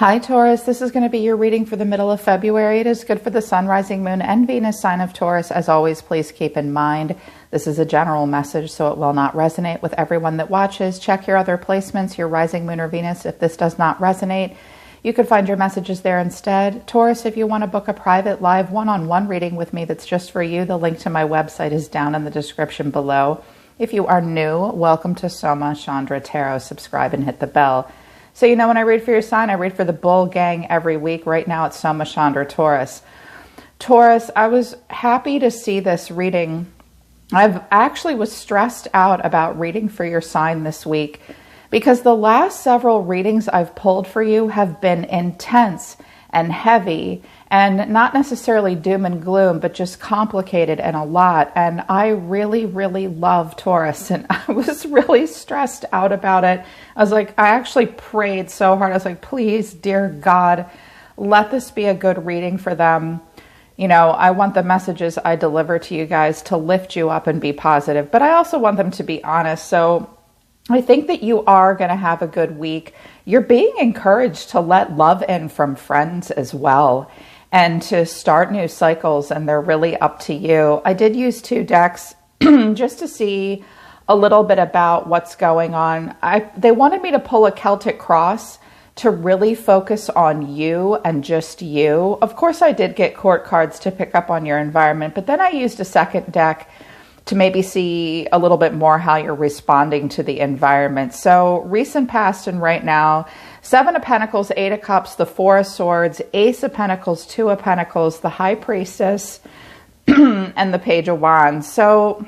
Hi Taurus, this is going to be your reading for the middle of February. It is good for the Sun, Rising, Moon, and Venus sign of Taurus. As always, please keep in mind, this is a general message, so it will not resonate with everyone that watches. Check your other placements, your Rising, Moon, or Venus. If this does not resonate, you could find your messages there instead. Taurus, if you want to book a private live one-on-one reading with me that's just for you, the link to my website is down in the description below. If you are new, welcome to Soma Chandra Tarot. Subscribe and hit the bell. So you know when I read for your sign, I read for the Bull Gang every week. Right now it's Soma Chandra Taurus. Taurus, I was happy to see this reading. I actually was stressed out about reading for your sign this week because the last several readings I've pulled for you have been intense and heavy and not necessarily doom and gloom, but just complicated and a lot. And I really, really love Taurus, and I was really stressed out about it. I was like, I actually prayed so hard. I was like, please, dear God, let this be a good reading for them. You know, I want the messages I deliver to you guys to lift you up and be positive, but I also want them to be honest. So I think that you are going to have a good week. You're being encouraged to let love in from friends as well and to start new cycles, and they're really up to you. I did use 2 decks just to see a little bit about what's going on. They wanted me to pull a Celtic cross to really focus on you and just you. Of course, I did get court cards to pick up on your environment, but then I used a second deck to maybe see a little bit more how you're responding to the environment. So recent, past, and right now, 7 of Pentacles, 8 of Cups, the 4 of Swords, Ace of Pentacles, 2 of Pentacles, the High Priestess, and the Page of Wands. So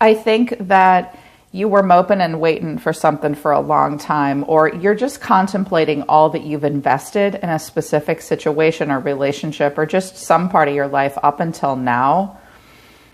I think that you were moping and waiting for something for a long time, or you're just contemplating all that you've invested in a specific situation or relationship, or just some part of your life up until now.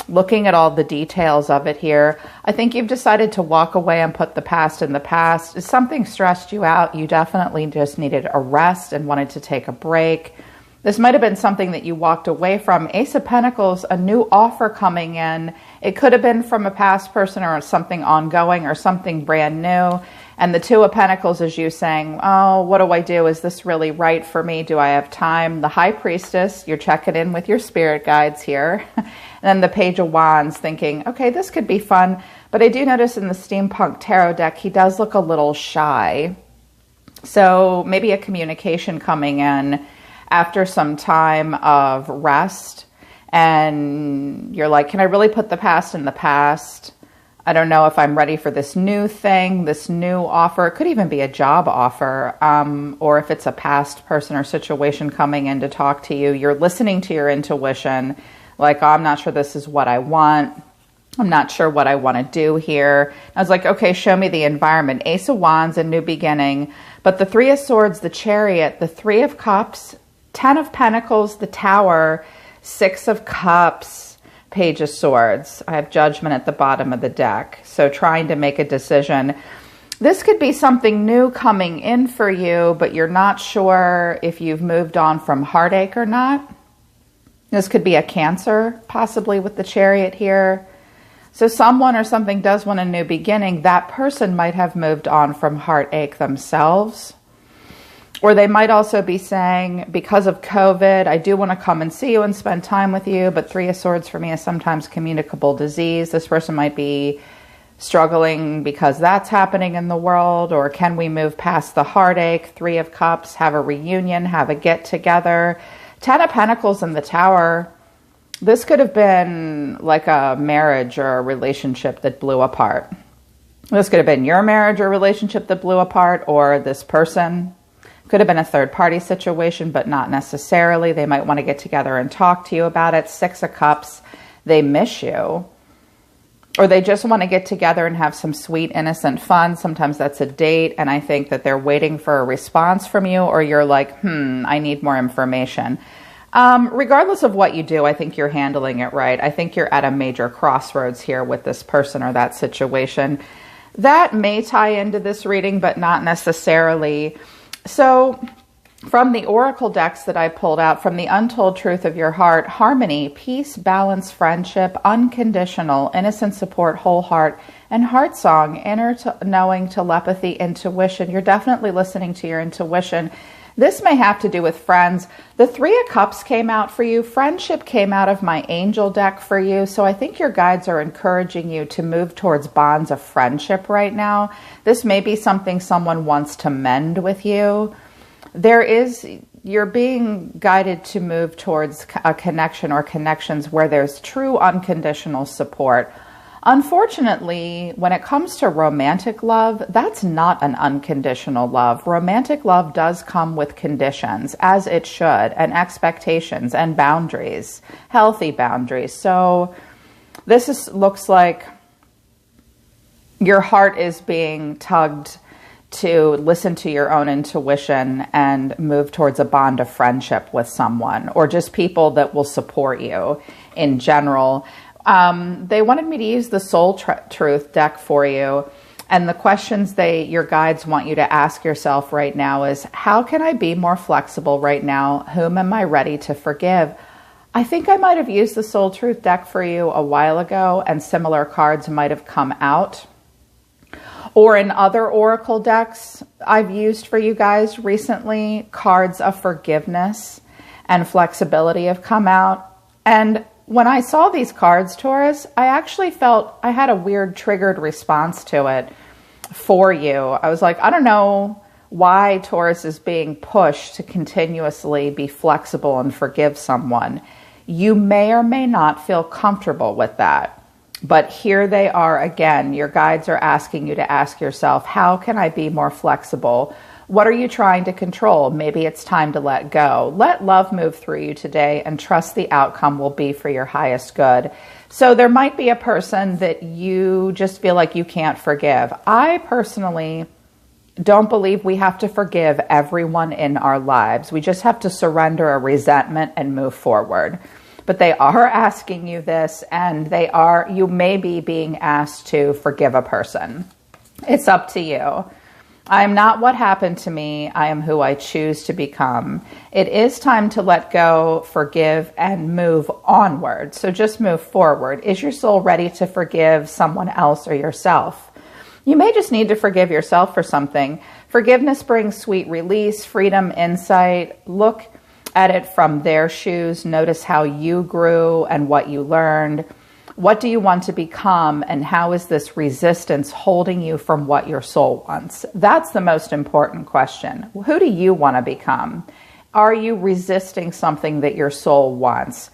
Looking at all the details of it here, I think you've decided to walk away and put the past in the past. If something stressed you out, you definitely just needed a rest and wanted to take a break. This might have been something that you walked away from. Ace of Pentacles, a new offer coming in. It could have been from a past person or something ongoing or something brand new. And the 2 of Pentacles is you saying, oh, what do I do? Is this really right for me? Do I have time? The High Priestess, you're checking in with your spirit guides here. And then the Page of Wands, thinking, okay, this could be fun. But I do notice in the Steampunk Tarot deck, he does look a little shy. So maybe a communication coming in after some time of rest. And you're like, can I really put the past in the past? I don't know if I'm ready for this new thing, this new offer. It could even be a job offer, or if it's a past person or situation coming in to talk to you. You're listening to your intuition, like, oh, I'm not sure this is what I want. I'm not sure what I want to do here. I was like, okay, show me the environment. Ace of Wands, a new beginning. But the 3 of Swords, the Chariot, the 3 of Cups, 10 of Pentacles, the Tower, 6 of Cups, Page of Swords. I have Judgment at the bottom of the deck. So trying to make a decision. This could be something new coming in for you, but you're not sure if you've moved on from heartache or not. This could be a Cancer, possibly with the Chariot here. So someone or something does want a new beginning. That person might have moved on from heartache themselves. Or they might also be saying, because of COVID, I do want to come and see you and spend time with you, but 3 of Swords for me is sometimes communicable disease. This person might be struggling because that's happening in the world, or can we move past the heartache? 3 of Cups, have a reunion, have a get-together. 10 of Pentacles in the Tower. This could have been like a marriage or a relationship that blew apart. This could have been your marriage or relationship that blew apart, or this person. Could have been a third-party situation, but not necessarily. They might want to get together and talk to you about it. 6 of Cups, they miss you. Or they just want to get together and have some sweet, innocent fun. Sometimes that's a date, and I think that they're waiting for a response from you, or you're like, I need more information. Regardless of what you do, I think you're handling it right. I think you're at a major crossroads here with this person or that situation. That may tie into this reading, but not necessarily. So from the oracle decks that I pulled out, from the Untold Truth of Your Heart, harmony, peace, balance, friendship, unconditional, innocent support, whole heart, and heart song, inner knowing, telepathy, intuition. You're definitely listening to your intuition. This may have to do with friends. The Three of Cups came out for you. Friendship came out of my angel deck for you. So I think your guides are encouraging you to move towards bonds of friendship right now. This may be something someone wants to mend with you. You're being guided to move towards a connection or connections where there's true unconditional support. Unfortunately, when it comes to romantic love, that's not an unconditional love. Romantic love does come with conditions, as it should, and expectations and boundaries, healthy boundaries. So looks like your heart is being tugged to listen to your own intuition and move towards a bond of friendship with someone, or just people that will support you in general. They wanted me to use the Soul Truth deck for you. And the questions your guides want you to ask yourself right now is, how can I be more flexible right now? Whom am I ready to forgive? I think I might have used the Soul Truth deck for you a while ago, and similar cards might have come out. Or in other oracle decks I've used for you guys recently, cards of forgiveness and flexibility have come out. And when I saw these cards, Taurus, I actually felt I had a weird triggered response to it for you. I was like, I don't know why Taurus is being pushed to continuously be flexible and forgive someone. You may or may not feel comfortable with that. But here they are again. Your guides are asking you to ask yourself, how can I be more flexible? What are you trying to control? Maybe it's time to let go. Let love move through you today and trust the outcome will be for your highest good. So there might be a person that you just feel like you can't forgive. I personally don't believe we have to forgive everyone in our lives. We just have to surrender a resentment and move forward. But they are asking you this, and you may be being asked to forgive a person. It's up to you. I am not what happened to me. I am who I choose to become. It is time to let go, forgive, and move onward. So just move forward. Is your soul ready to forgive someone else or yourself? You may just need to forgive yourself for something. Forgiveness brings sweet release, freedom, insight. Look at it from their shoes. Notice how you grew and what you learned. What do you want to become, and how is this resistance holding you from what your soul wants? That's the most important question. Who do you want to become? Are you resisting something that your soul wants?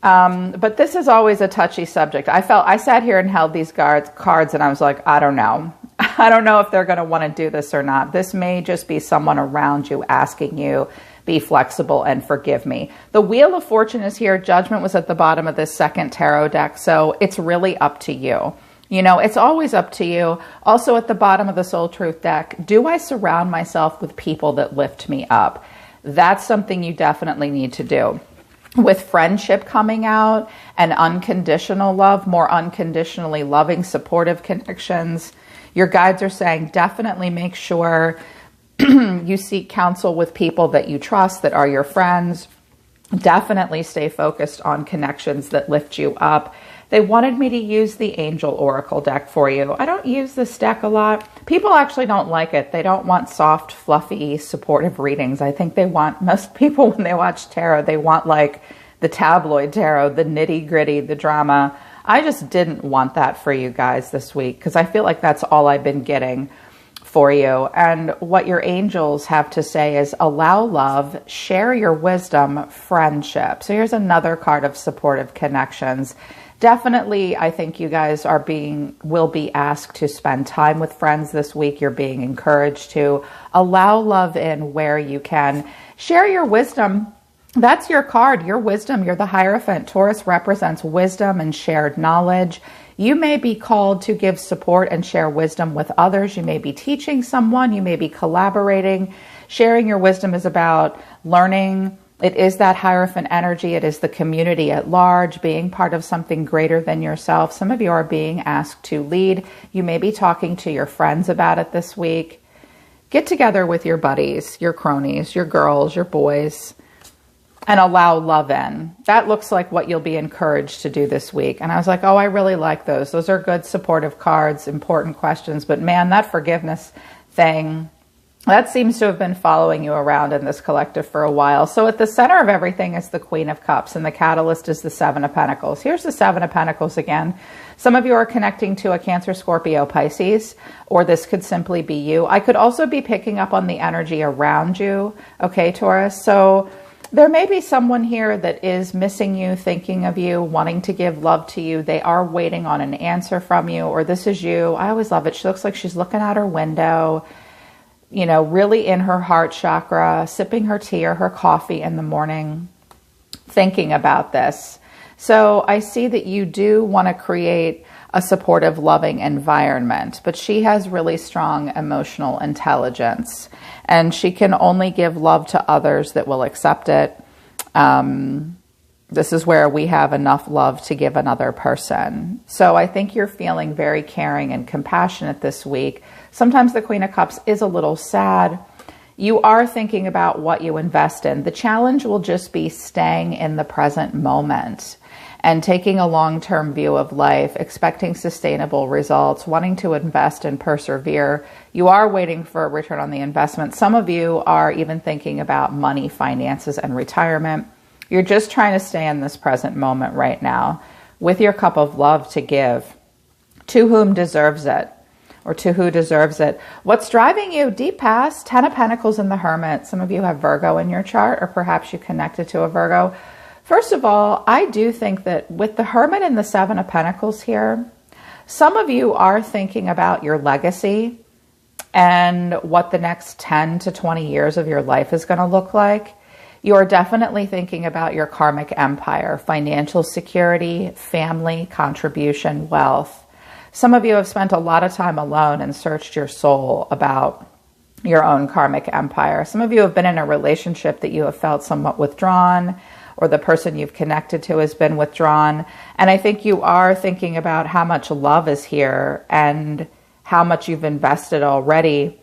But this is always a touchy subject. I sat here and held these cards and I was like, I don't know. I don't know if they're going to want to do this or not. This may just be someone around you asking you, be flexible and forgive me. The Wheel of Fortune is here. Judgment was at the bottom of this second tarot deck. So it's really up to you. You know, it's always up to you. Also at the bottom of the Soul Truth deck, do I surround myself with people that lift me up? That's something you definitely need to do. With friendship coming out and unconditional love, more unconditionally loving, supportive connections, your guides are saying definitely make sure you seek counsel with people that you trust, that are your friends. Definitely stay focused on connections that lift you up. They wanted me to use the Angel Oracle deck for you. I don't use this deck a lot. People actually don't like it. They don't want soft, fluffy, supportive readings. I think most people when they watch tarot, they want like the tabloid tarot, the nitty gritty, the drama. I just didn't want that for you guys this week because I feel like that's all I've been getting for you. And what your angels have to say is allow love, share your wisdom, friendship. So here's another card of supportive connections. Definitely, I think you guys will be asked to spend time with friends this week. You're being encouraged to allow love in where you can. Share your wisdom. That's your card, your wisdom. You're the Hierophant. Taurus represents wisdom and shared knowledge. You may be called to give support and share wisdom with others. You may be teaching someone. You may be collaborating. Sharing your wisdom is about learning. It is that Hierophant energy. It is the community at large, being part of something greater than yourself. Some of you are being asked to lead. You may be talking to your friends about it this week. Get together with your buddies, your cronies, your girls, your boys, and allow love in. That looks like what you'll be encouraged to do this week. And I was like, oh, I really like those. Those are good supportive cards, important questions. But man, that forgiveness thing, That seems to have been following you around in this collective for a while. So at the center of everything is the Queen of Cups, and the catalyst is the Seven of Pentacles. Here's the Seven of Pentacles again. Some of you are connecting to a Cancer, Scorpio, Pisces, or this could simply be you. I could also be picking up on the energy around you, okay, Taurus? So there may be someone here that is missing you, thinking of you, wanting to give love to you. They are waiting on an answer from you, or this is you. I always love it. She looks like she's looking out her window, you know, really in her heart chakra, sipping her tea or her coffee in the morning, thinking about this. So I see that you do want to create a supportive, loving environment, but she has really strong emotional intelligence, and she can only give love to others that will accept it. This is where we have enough love to give another person. So I think you're feeling very caring and compassionate this week. Sometimes the Queen of Cups is a little sad. You are thinking about what you invest in. The challenge will just be staying in the present moment and taking a long-term view of life, expecting sustainable results, wanting to invest and persevere. You are waiting for a return on the investment. Some of you are even thinking about money, finances, and retirement. You're just trying to stay in this present moment right now with your cup of love to give to whom deserves it, or to who deserves it. What's driving you deep past? 10 of Pentacles and the Hermit. Some of you have Virgo in your chart, or perhaps you connected to a Virgo. First of all, I do think that with the Hermit and the Seven of Pentacles here, some of you are thinking about your legacy and what the next 10 to 20 years of your life is going to look like. You're definitely thinking about your karmic empire, financial security, family, contribution, wealth. Some of you have spent a lot of time alone and searched your soul about your own karmic empire. Some of you have been in a relationship that you have felt somewhat withdrawn, or the person you've connected to has been withdrawn. And I think you are thinking about how much love is here and how much you've invested already,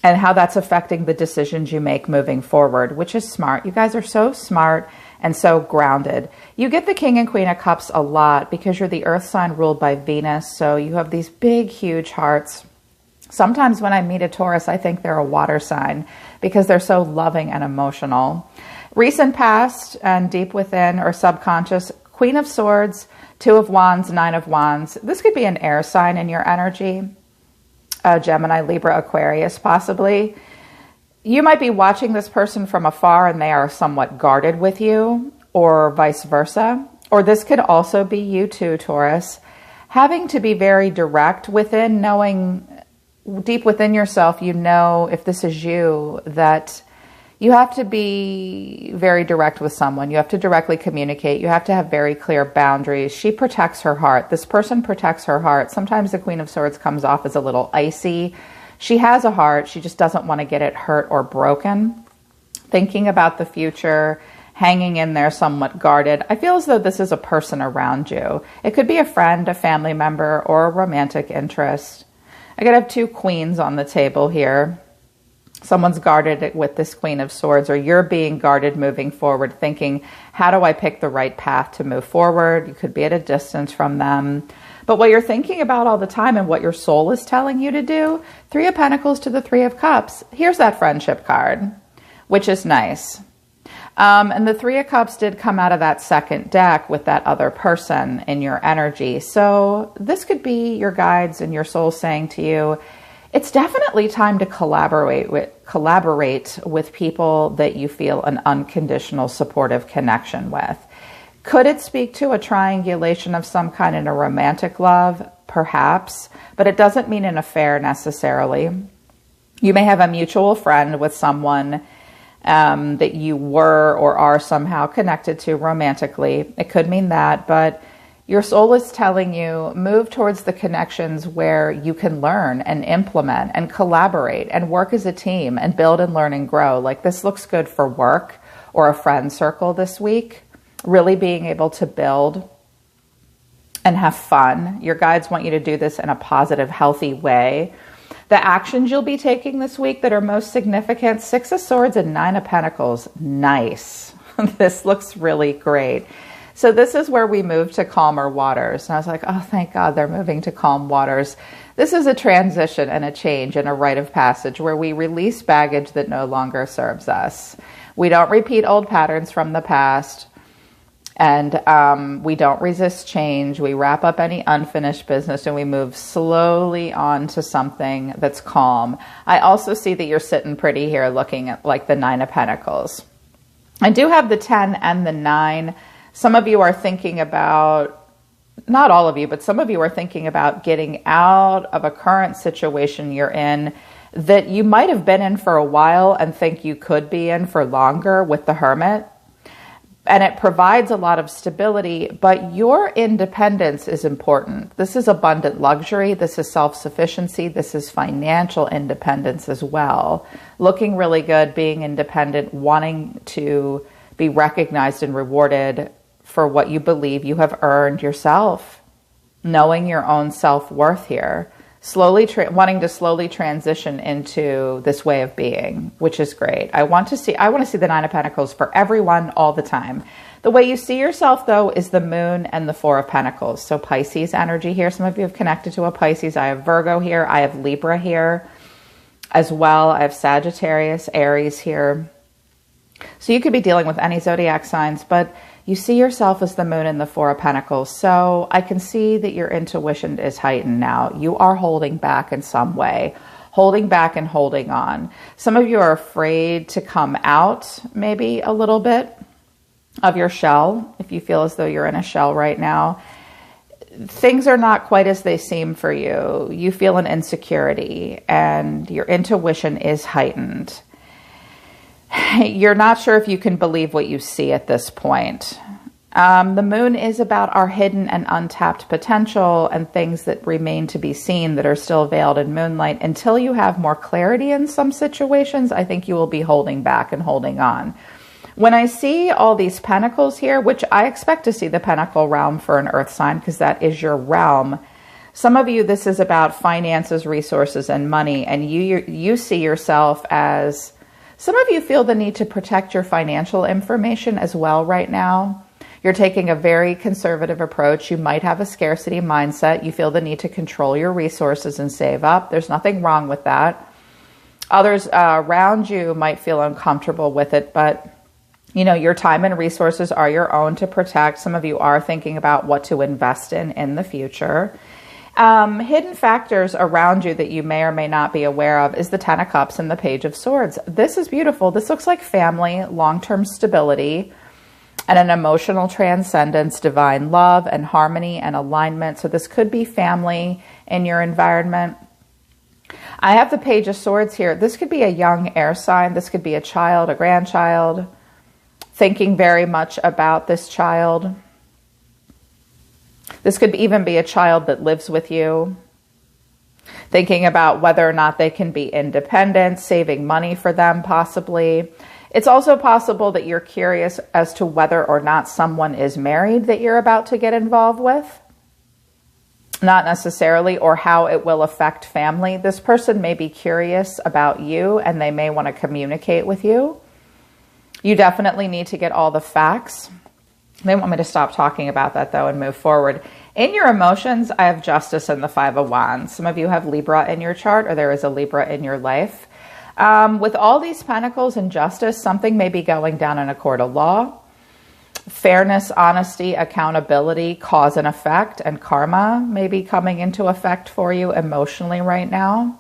and how that's affecting the decisions you make moving forward, which is smart. You guys are so smart and so grounded. You get the King and Queen of Cups a lot because you're the earth sign ruled by Venus. So you have these big, huge hearts. Sometimes when I meet a Taurus, I think they're a water sign because they're so loving and emotional. Recent past and deep within or subconscious, Queen of Swords, Two of Wands, Nine of Wands. This could be an air sign in your energy. Gemini, Libra, Aquarius, possibly. You might be watching this person from afar and they are somewhat guarded with you, or vice versa. Or this could also be you too, Taurus, having to be very direct within, knowing deep within yourself, you know, if this is you, that you have to be very direct with someone. You have to directly communicate. You have to have very clear boundaries. She protects her heart. This person protects her heart. Sometimes the Queen of Swords comes off as a little icy. She has a heart. She just doesn't want to get it hurt or broken. Thinking about the future, hanging in there somewhat guarded. I feel as though this is a person around you. It could be a friend, a family member, or a romantic interest. I could have two queens on the table here. Someone's guarded with this Queen of Swords, or you're being guarded moving forward, thinking, how do I pick the right path to move forward? You could be at a distance from them. But what you're thinking about all the time and what your soul is telling you to do, Three of Pentacles to the Three of Cups. Here's that friendship card, which is nice. And the Three of Cups did come out of that second deck with that other person in your energy. So this could be your guides and your soul saying to you, it's definitely time to collaborate with people that you feel an unconditional supportive connection with. Could it speak to a triangulation of some kind in a romantic love? Perhaps, but it doesn't mean an affair necessarily. You may have a mutual friend with someone that you were or are somehow connected to romantically. It could mean that, but your soul is telling you, move towards the connections where you can learn and implement and collaborate and work as a team and build and learn and grow. Like this looks good for work or a friend circle this week. Really being able to build and have fun. Your guides want you to do this in a positive, healthy way. The actions you'll be taking this week that are most significant, Six of Swords and Nine of Pentacles. Nice. This looks really great. So this is where we move to calmer waters. And I was like, oh, thank God they're moving to calm waters. This is a transition and a change and a rite of passage where we release baggage that no longer serves us. We don't repeat old patterns from the past. And we don't resist change. We wrap up any unfinished business and we move slowly on to something that's calm. I also see that you're sitting pretty here looking at like the 9 of Pentacles. I do have the 10 and the 9. Some of you are thinking about, not all of you, but some of you are thinking about getting out of a current situation you're in that you might have been in for a while and think you could be in for longer with the Hermit. And it provides a lot of stability, but your independence is important. This is abundant luxury. This is self-sufficiency. This is financial independence as well. Looking really good, being independent, wanting to be recognized and rewarded for what you believe you have earned yourself. Knowing your own self-worth here. Wanting to slowly transition into this way of being, which is great. I want to see the 9 of Pentacles for everyone all the time. The way you see yourself, though, is the Moon and the 4 of Pentacles. So Pisces energy here. Some of you have connected to a Pisces. I have Virgo here. I have Libra here as well. I have Sagittarius, Aries here. So you could be dealing with any zodiac signs, but you see yourself as the Moon and the 4 of Pentacles. So I can see that your intuition is heightened now. You are holding back in some way, holding back and holding on. Some of you are afraid to come out maybe a little bit of your shell. If you feel as though you're in a shell right now, things are not quite as they seem for you. You feel an insecurity and your intuition is heightened. You're not sure if you can believe what you see at this point. The Moon is about our hidden and untapped potential and things that remain to be seen that are still veiled in moonlight. Until you have more clarity in some situations, I think you will be holding back and holding on. When I see all these pentacles here, which I expect to see the pentacle realm for an earth sign because that is your realm. Some of you, this is about finances, resources, and money, and you see yourself as... Some of you feel the need to protect your financial information as well right now. You're taking a very conservative approach. You might have a scarcity mindset. You feel the need to control your resources and save up. There's nothing wrong with that. Others around you might feel uncomfortable with it, but you know, your time and resources are your own to protect. Some of you are thinking about what to invest in the future. Hidden factors around you that you may or may not be aware of is the 10 of Cups and the Page of Swords. This is beautiful. This looks like family, long-term stability, and an emotional transcendence, divine love and harmony and alignment. So this could be family in your environment. I have the Page of Swords here. This could be a young air sign. This could be a child, a grandchild, thinking very much about this child. This could even be a child that lives with you, thinking about whether or not they can be independent, saving money for them possibly. It's also possible that you're curious as to whether or not someone is married that you're about to get involved with. Not necessarily, or how it will affect family. This person may be curious about you and they may want to communicate with you. You definitely need to get all the facts. They want me to stop talking about that, though, and move forward. In your emotions, I have Justice and the 5 of Wands. Some of you have Libra in your chart, or there is a Libra in your life. With all these pentacles and justice, something may be going down in a court of law. Fairness, honesty, accountability, cause and effect, and karma may be coming into effect for you emotionally right now.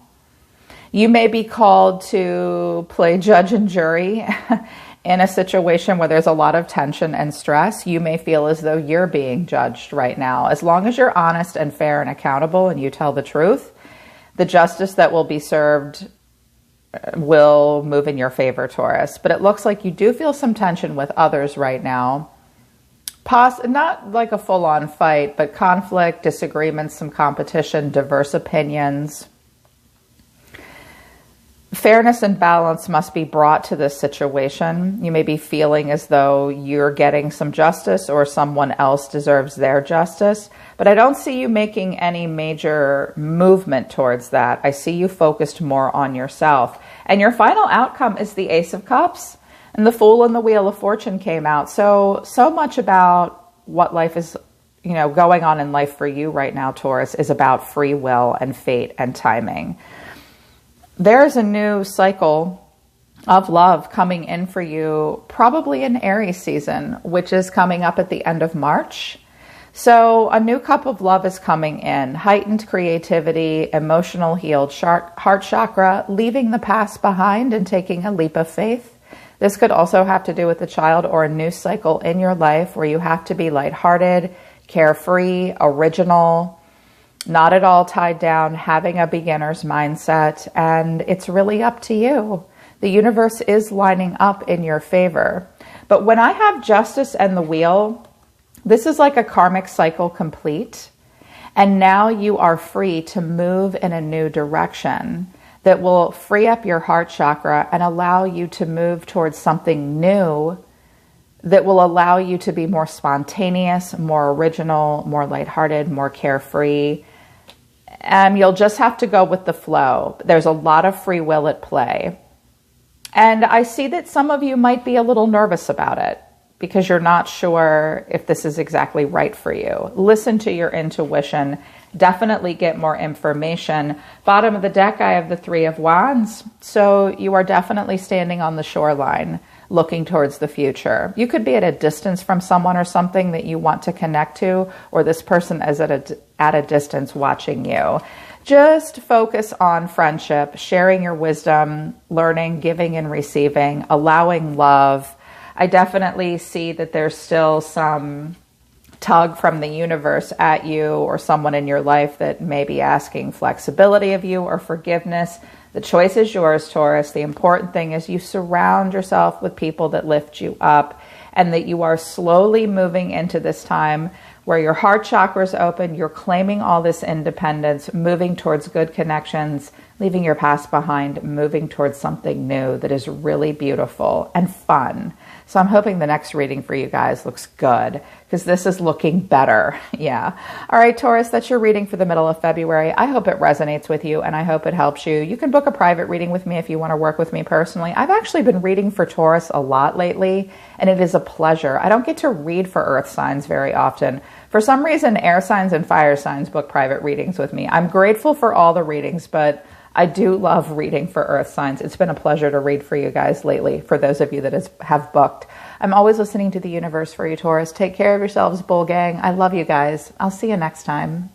You may be called to play judge and jury in a situation where there's a lot of tension and stress. You may feel as though you're being judged right now. As long as you're honest and fair and accountable and you tell the truth, the justice that will be served will move in your favor, Taurus. But it looks like you do feel some tension with others right now. Not like a full-on fight, but conflict, disagreements, some competition, diverse opinions. Fairness and balance must be brought to this situation. You may be feeling as though you're getting some justice or someone else deserves their justice, but I don't see you making any major movement towards that. I see you focused more on yourself. And your final outcome is the Ace of Cups, and the Fool and the Wheel of Fortune came out. So much about what life is, going on in life for you right now, Taurus, is about free will and fate and timing. There's a new cycle of love coming in for you, probably in Aries season, which is coming up at the end of March. So a new cup of love is coming in, heightened creativity, emotional healed heart chakra, leaving the past behind and taking a leap of faith. This could also have to do with a child or a new cycle in your life where you have to be lighthearted, carefree, original, not at all tied down, having a beginner's mindset, and it's really up to you. The universe is lining up in your favor. But when I have justice and the wheel, this is like a karmic cycle complete. And now you are free to move in a new direction that will free up your heart chakra and allow you to move towards something new that will allow you to be more spontaneous, more original, more lighthearted, more carefree. And you'll just have to go with the flow. There's a lot of free will at play. And I see that some of you might be a little nervous about it because you're not sure if this is exactly right for you. Listen to your intuition. Definitely get more information. Bottom of the deck, I have the Three of Wands. So you are definitely standing on the shoreline, looking towards the future. You could be at a distance from someone or something that you want to connect to, or this person is at a distance watching you. Just focus on friendship, sharing your wisdom, learning, giving and receiving, allowing love. I definitely see that there's still some tug from the universe at you or someone in your life that may be asking flexibility of you or forgiveness. The choice is yours, Taurus. The important thing is you surround yourself with people that lift you up and that you are slowly moving into this time where your heart chakra is open, you're claiming all this independence, moving towards good connections, leaving your past behind, moving towards something new that is really beautiful and fun. So I'm hoping the next reading for you guys looks good because this is looking better. Yeah. All right, Taurus, that's your reading for the middle of February. I hope it resonates with you and I hope it helps you. You can book a private reading with me if you want to work with me personally. I've actually been reading for Taurus a lot lately and it is a pleasure. I don't get to read for earth signs very often. For some reason, air signs and fire signs book private readings with me. I'm grateful for all the readings, but I do love reading for earth signs. It's been a pleasure to read for you guys lately, for those of you that have booked. I'm always listening to the universe for you, Taurus. Take care of yourselves, Bull Gang. I love you guys. I'll see you next time.